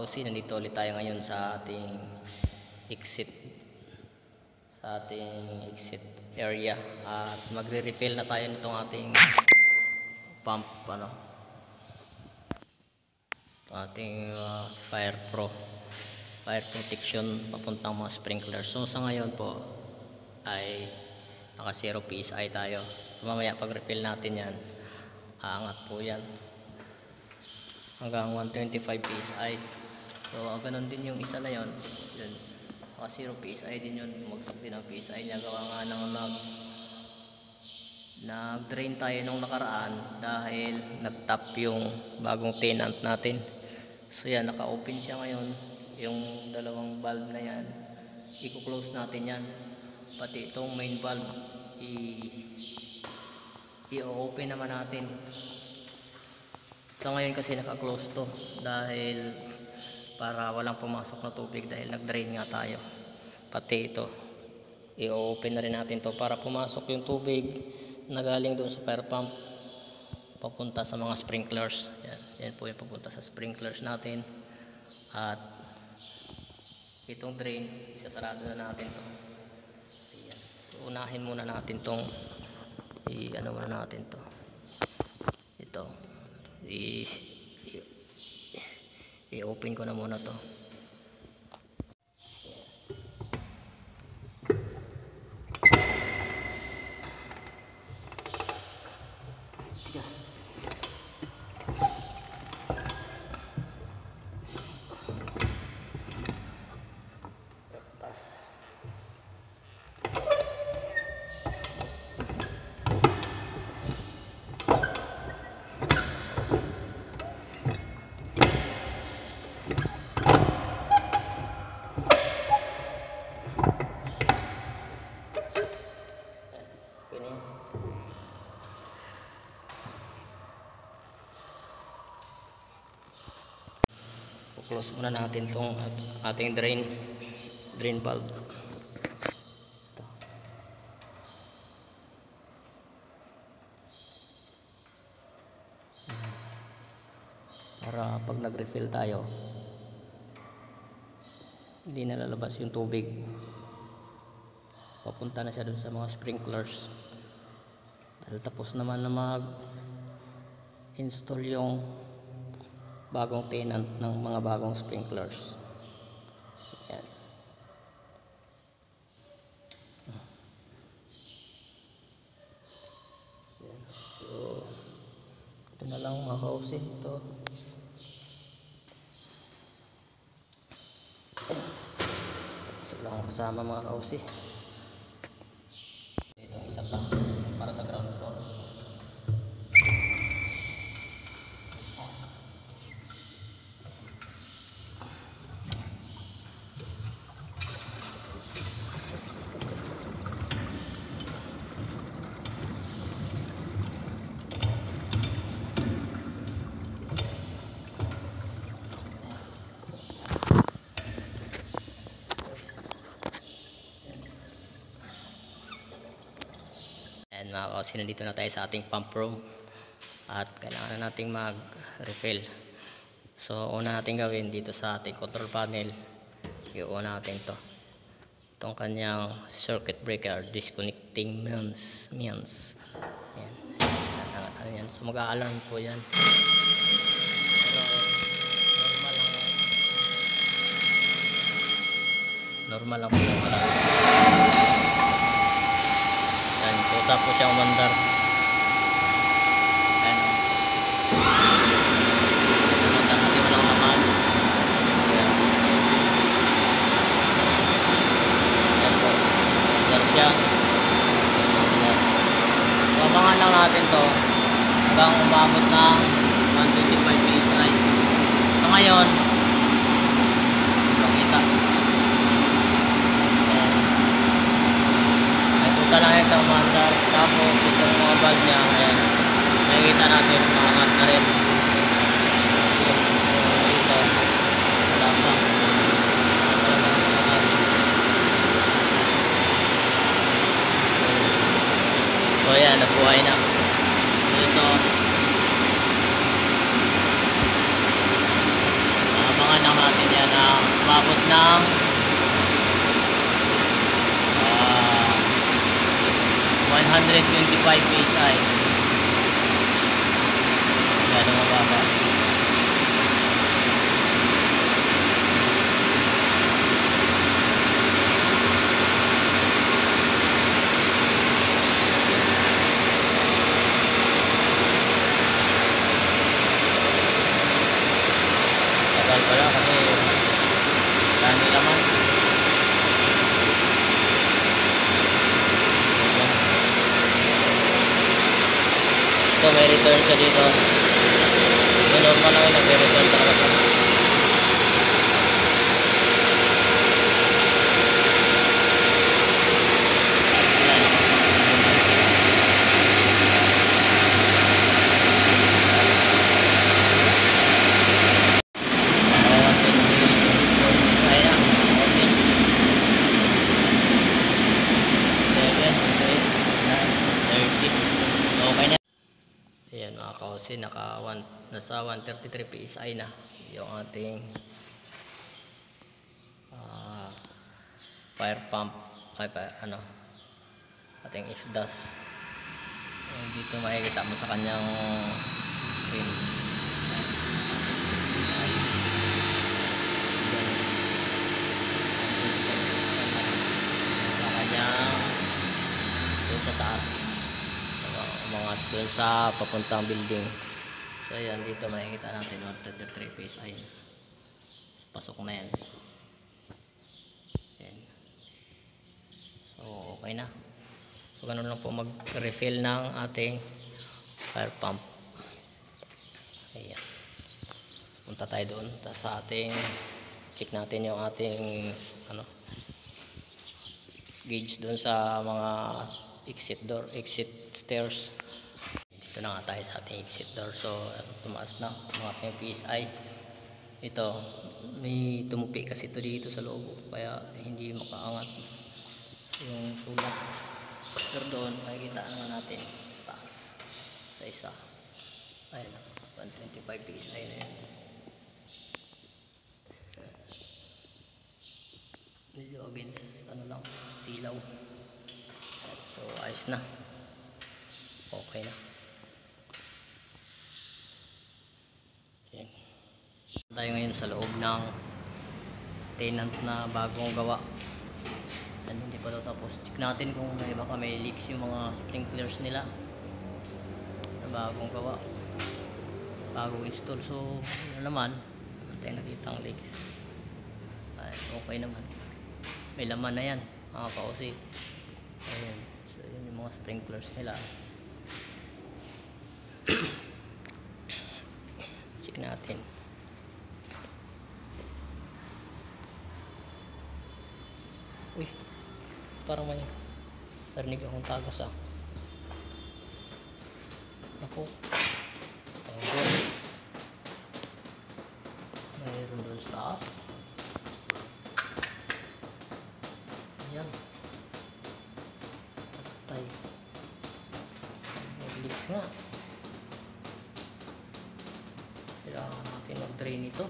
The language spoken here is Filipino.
ka-OC, nandito ulit tayo ngayon sa ating exit area at magre-refill na tayo nitong ating pump, ating fire protection papuntang mga sprinkler. So sa ngayon po ay naka 0 PSI tayo. Mamaya pag refill natin yan, aangat po yan hanggang 125 PSI. So ganun din yung isa na yon, yun naka 0 PSI din yun, bumagsak din ang PSI niya. Gawa nga ng nag-drain tayo nung nakaraan dahil nag-tap yung bagong tenant natin. So yan, naka-open siya ngayon. Yung dalawang valve na yan, i-close natin yan, pati itong main valve i-open naman natin. So ngayon kasi naka-close to dahil para walang pumasok na tubig dahil nag-drain nga tayo. Pati ito i-open na rin natin to para pumasok yung tubig na galing doon sa fire pump papunta sa mga sprinklers. Yan po yung papunta sa sprinklers natin. At itong drain, isasarado na natin to. Ayan. Unahin muna natin tong ano muna natin to. Ito i-open ko na muna to. Close muna natin tong ating drain valve. Ito. Para pag nag-refill tayo, hindi na lalabas yung tubig, papunta na siya dun sa mga sprinklers. Dahil tapos naman na mag-install yung bagong tenant ng mga bagong sprinklers. Yan. So ito na lang mga ka-OC. Ito lang kasama mga ka-OC. Itong isa pa para sa ground floor. And mga ka-OC, nandito na tayo sa ating pump room at kailangan na nating mag-refill. So una natin gawin dito sa ating control panel, i-on natin itong kanyang circuit breaker disconnecting means. Yan. So mag-a-alarm po yan. Pero normal lang po yung alarm. Yan, kusa po siya umandar. Yan. Umandar kasi walang laman. Yan. Yan po. Umandar siya. So abangan lang natin to hanggang umabot ng 125 PSI. So ngayon makita punta lang yan sa umandar. Tapos itong mga valve niya, ayan, makikita natin maangat na rin. Dito wala pa, so ayan, nabuhay na. Ito kailangan lang natin yan na umabot ng 125 PSI. Masyado mababa. Tagal pala kasi dami laman. Ito may return siya dito. Ito normal lang, nag-return talaga siya. Okay na. Ayan mga kausi, nasa 133 PSI na yung ating fire pump ating FDAS. Dito makikita mo sa kanyang screen. Sa kanyang dun sa taas, umangat dun sa papuntang building. So ayan, dito makikita natin 133 PSI. Pasok na yan. Ayan. So okay na. So ganun lang po mag-refill ng ating fire pump. Ayan. Punta tayo doon. Tapos sa ating check natin yung ating gauge doon sa mga exit stairs. Dito na nga tayo sa ating exit door. So tumaas na ang ating PSI. Ito may tumupi kasi ito dito sa loob, kaya hindi makaangat yung tulak. Pero doon makikita naman natin taas sa isa. Ayun, 125 PSI na yun. Medyo against lang, silaw. So ayos na, okay na. Ayan. Tayo ngayon sa loob ng tenant na bagong gawa. Ayan, hindi pa daw tapos. Check natin kung may baka may leaks yung mga sprinklers nila na bagong gawa, bagong install. So ano naman, wala tayong nakitang leaks. Ay, okay naman, may laman na yan mga kausi. Ayan, so yun yung mga sprinklers nila. Check natin. Uy, parang may narinig akong tagas ako. Mayroon doon sa taas. Ayan, patay. Mag-leaks nga. Kailangan natin mag-drain ito.